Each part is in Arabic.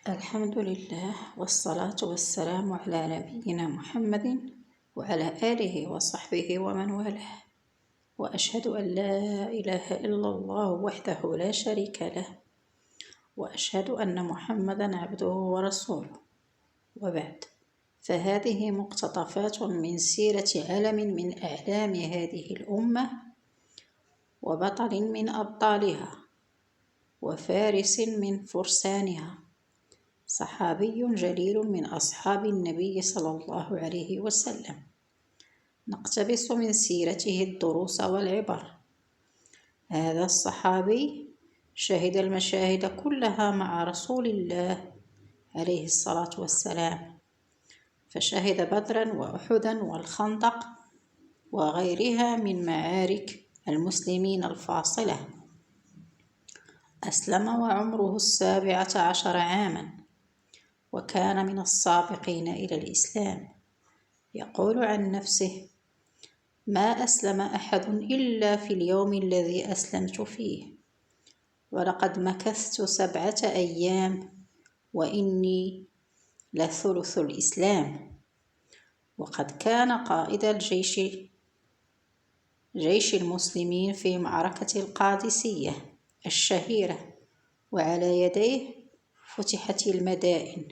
الحمد لله والصلاة والسلام على نبينا محمد وعلى آله وصحبه ومن والاه، وأشهد أن لا إله إلا الله وحده لا شريك له، وأشهد أن محمدا عبده ورسوله. وبعد، فهذه مقتطفات من سيرة علم من أعلام هذه الأمة، وبطل من أبطالها، وفارس من فرسانها، صحابي جليل من أصحاب النبي صلى الله عليه وسلم، نقتبس من سيرته الدروس والعبر. هذا الصحابي شهد المشاهد كلها مع رسول الله عليه الصلاة والسلام، فشهد بدرا وأحدا والخندق وغيرها من معارك المسلمين الفاصلة. أسلم وعمره 17 عاما، وكان من السابقين إلى الإسلام. يقول عن نفسه: ما أسلم أحد إلا في اليوم الذي أسلمت فيه، ولقد مكثت 7 أيام وإني لثلث الإسلام. وقد كان قائد جيش المسلمين في معركة القادسية الشهيرة، وعلى يديه فتحت المدائن،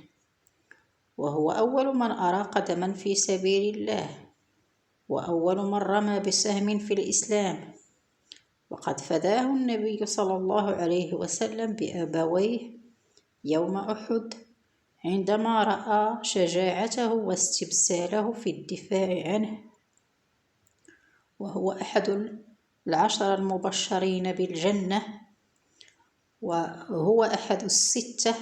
وهو أول من أراق دما في سبيل الله، وأول من رمى بسهم في الإسلام. وقد فداه النبي صلى الله عليه وسلم بأبويه يوم أحد، عندما رأى شجاعته واستبساله في الدفاع عنه، وهو أحد 10 المبشرين بالجنة، وهو أحد 6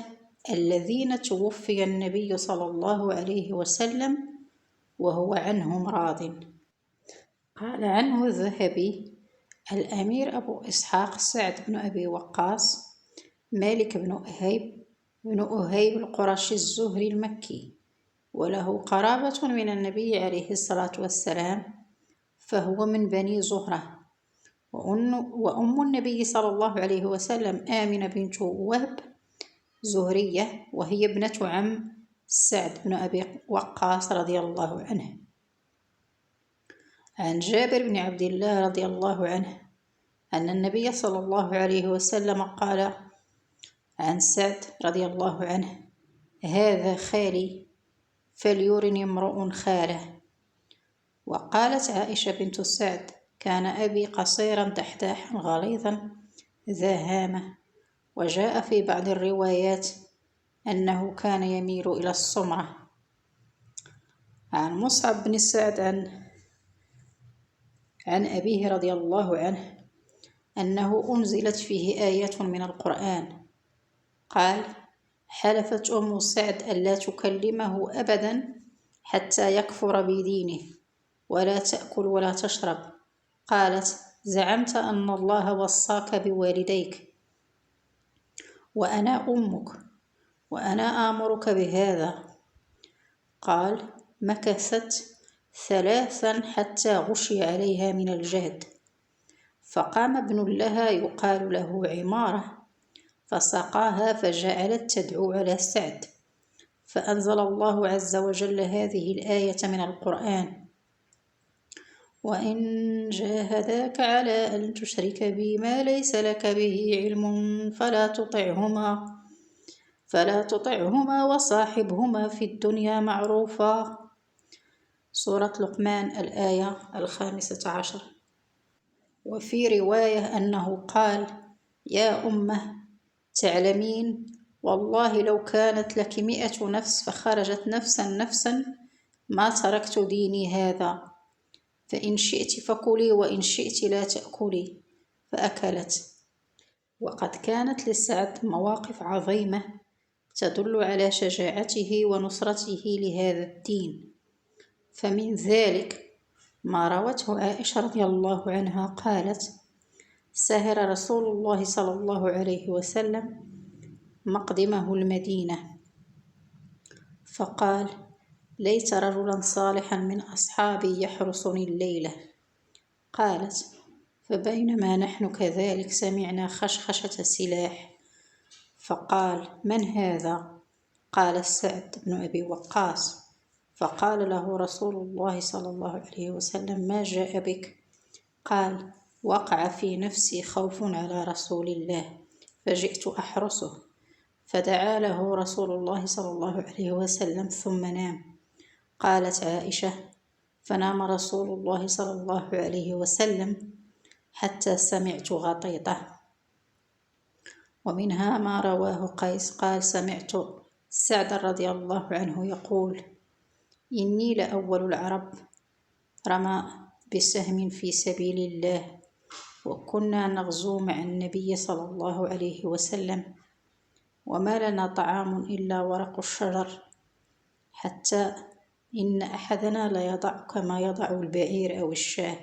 الذين توفي النبي صلى الله عليه وسلم وهو عنهم راض. قال عنه الذهبي: الأمير أبو إسحاق سعد بن أبي وقاص مالك بن أهيب القرشي الزهري المكي، وله قرابة من النبي عليه الصلاة والسلام، فهو من بني زهرة. وأم النبي صلى الله عليه وسلم آمنة بنت وهب زهرية، وهي ابنة عم سعد بن أبي وقاص رضي الله عنه. عن جابر بن عبد الله رضي الله عنه أن النبي صلى الله عليه وسلم قال عن سعد رضي الله عنه: هذا خالي فليرني امرؤ خاله. وقالت عائشة بنت سعد: كان أبي قصيرا دحداحا غليظا ذا هامة. وجاء في بعض الروايات أنه كان يميل إلى السمرة. عن مصعب بن سعد عن أبيه رضي الله عنه أنه أنزلت فيه آية من القرآن. قال: حلفت أم سعد ألا تكلمه أبدا حتى يكفر بدينه، ولا تأكل ولا تشرب. قالت: زعمت أن الله وصاك بوالديك، وأنا أمك، وأنا آمرك بهذا. قال: مكثت 3 حتى غشي عليها من الجهد، فقام ابن لها يقال له عمارة فسقاها، فجعلت تدعو على سعد، فأنزل الله عز وجل هذه الآية من القرآن: وإن جاهداك على أن تشرك بي ما ليس لك به علم فلا تطعهما وصاحبهما في الدنيا معروفا. سورة لقمان، الآية 15. وفي رواية أنه قال: يا أمه، تعلمين والله لو كانت لك 100 نفس فخرجت نفسا ما تركت ديني هذا، فإن شئت فكلي وإن شئت لا تأكلي، فأكلت. وقد كانت لسعد مواقف عظيمة تدل على شجاعته ونصرته لهذا الدين، فمن ذلك ما روته عائشة رضي الله عنها قالت: سهر رسول الله صلى الله عليه وسلم مقدمه المدينة، فقال: ليت رجلا صالحا من أصحابي يحرسني الليلة. قالت: فبينما نحن كذلك سمعنا خشخشة سلاح، فقال: من هذا؟ قال سعد بن أبي وقاص: فقال له رسول الله صلى الله عليه وسلم: ما جاء بك؟ قال: وقع في نفسي خوف على رسول الله فجئت أحرسه، فدعا له رسول الله صلى الله عليه وسلم ثم نام. قالت عائشة: فنام رسول الله صلى الله عليه وسلم حتى سمعت غطيطه. ومنها ما رواه قيس قال: سمعت سعد رضي الله عنه يقول: إني لأول العرب رمى بسهم في سبيل الله، وكنا نغزو مع النبي صلى الله عليه وسلم، وما لنا طعام إلا ورق الشجر، حتى إن أحدنا ليضع كما يضع البعير أو الشاة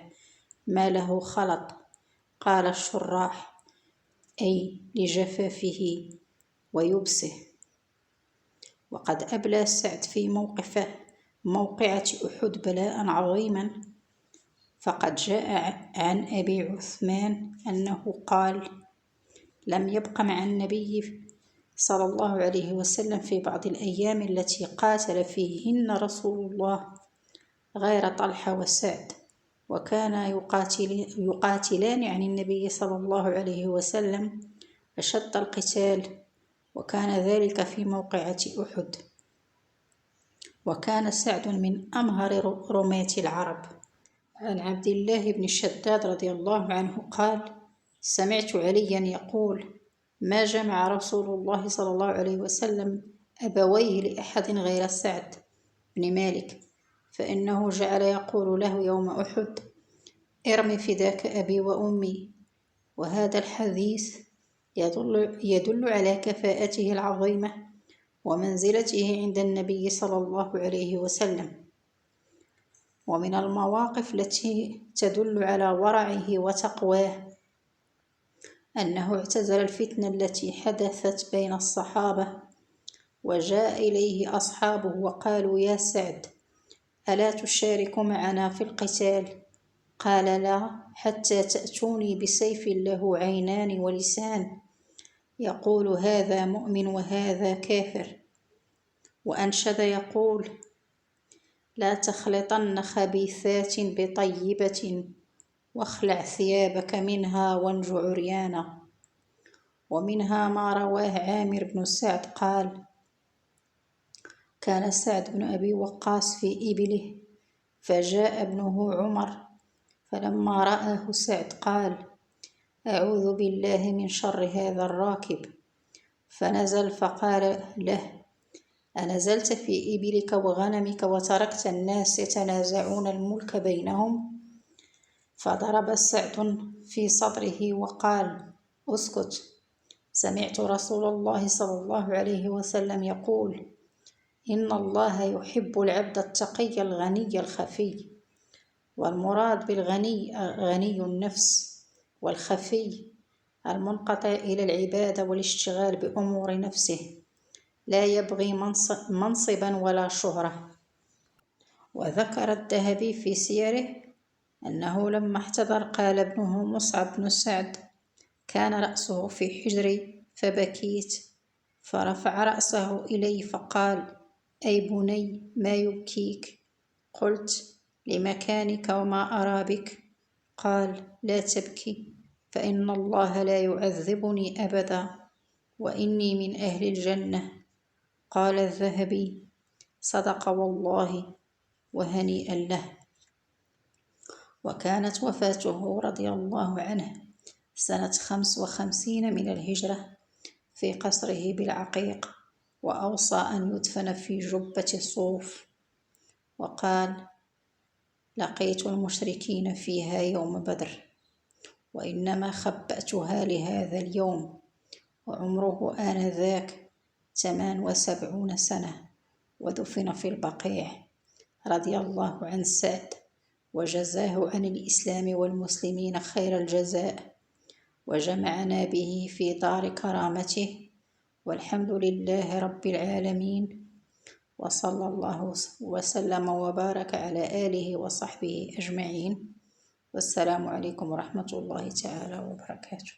ما له خلط. قال الشراح: أي لجفافه ويبسه. وقد أبلى سعد في موقعة أحد بلاء عظيما، فقد جاء عن أبي عثمان أنه قال: لم يبق مع النبي صلى الله عليه وسلم في بعض الأيام التي قاتل فيهن رسول الله غير طلحة وسعد، وكانا يقاتلان عن النبي صلى الله عليه وسلم أشد القتال، وكان ذلك في موقعة أحد. وكان سعد من أمهر رماة العرب. عن عبد الله بن الشداد رضي الله عنه قال: سمعت عليا يقول: ما جمع رسول الله صلى الله عليه وسلم أبويه لأحد غير سعد بن مالك، فإنه جعل يقول له يوم أحد: ارم فداك أبي وأمي. وهذا الحديث يدل على كفاءته العظيمة ومنزلته عند النبي صلى الله عليه وسلم. ومن المواقف التي تدل على ورعه وتقواه أنه اعتزل الفتنة التي حدثت بين الصحابة، وجاء إليه أصحابه وقالوا: يا سعد، ألا تشارك معنا في القتال؟ قال: لا، حتى تأتوني بسيف له عينان ولسان، يقول هذا مؤمن وهذا كافر. وأنشد يقول: لا تخلطن خبيثات بطيبة، واخلع ثيابك منها وانج عريانا. ومنها ما رواه عامر بن سعد قال: كان سعد بن أبي وقاص في إبله، فجاء ابنه عمر، فلما رآه سعد قال: أعوذ بالله من شر هذا الراكب، فنزل فقال له: أنزلت في إبلك وغنمك وتركت الناس يتنازعون الملك بينهم؟ فضرب سعد في صدره وقال: اسكت، سمعت رسول الله صلى الله عليه وسلم يقول: إن الله يحب العبد التقي الغني الخفي. والمراد بالغني غني النفس، والخفي المنقطع إلى العبادة والاشتغال بأمور نفسه، لا يبغي منصبا ولا شهرة. وذكر الذهبي في سيره أنه لما احتضر قال ابنه مصعب بن سعد: كان رأسه في حجري فبكيت، فرفع رأسه إلي فقال: أي بني، ما يبكيك؟ قلت: لمكانك وما أرى بك. قال: لا تبكي، فإن الله لا يعذبني أبدا، وإني من أهل الجنة. قال الذهبي: صدق والله، وهنيئا له. وكانت وفاته رضي الله عنه سنة 55 من الهجرة في قصره بالعقيق، وأوصى أن يدفن في جبة صوف، وقال: لقيت المشركين فيها يوم بدر، وإنما خبأتها لهذا اليوم، وعمره آنذاك 78 سنة، ودفن في البقيع. رضي الله عن سعد، وجزاه عن الإسلام والمسلمين خير الجزاء، وجمعنا به في دار كرامته، والحمد لله رب العالمين، وصلى الله وسلم وبارك على آله وصحبه أجمعين. والسلام عليكم ورحمة الله تعالى وبركاته.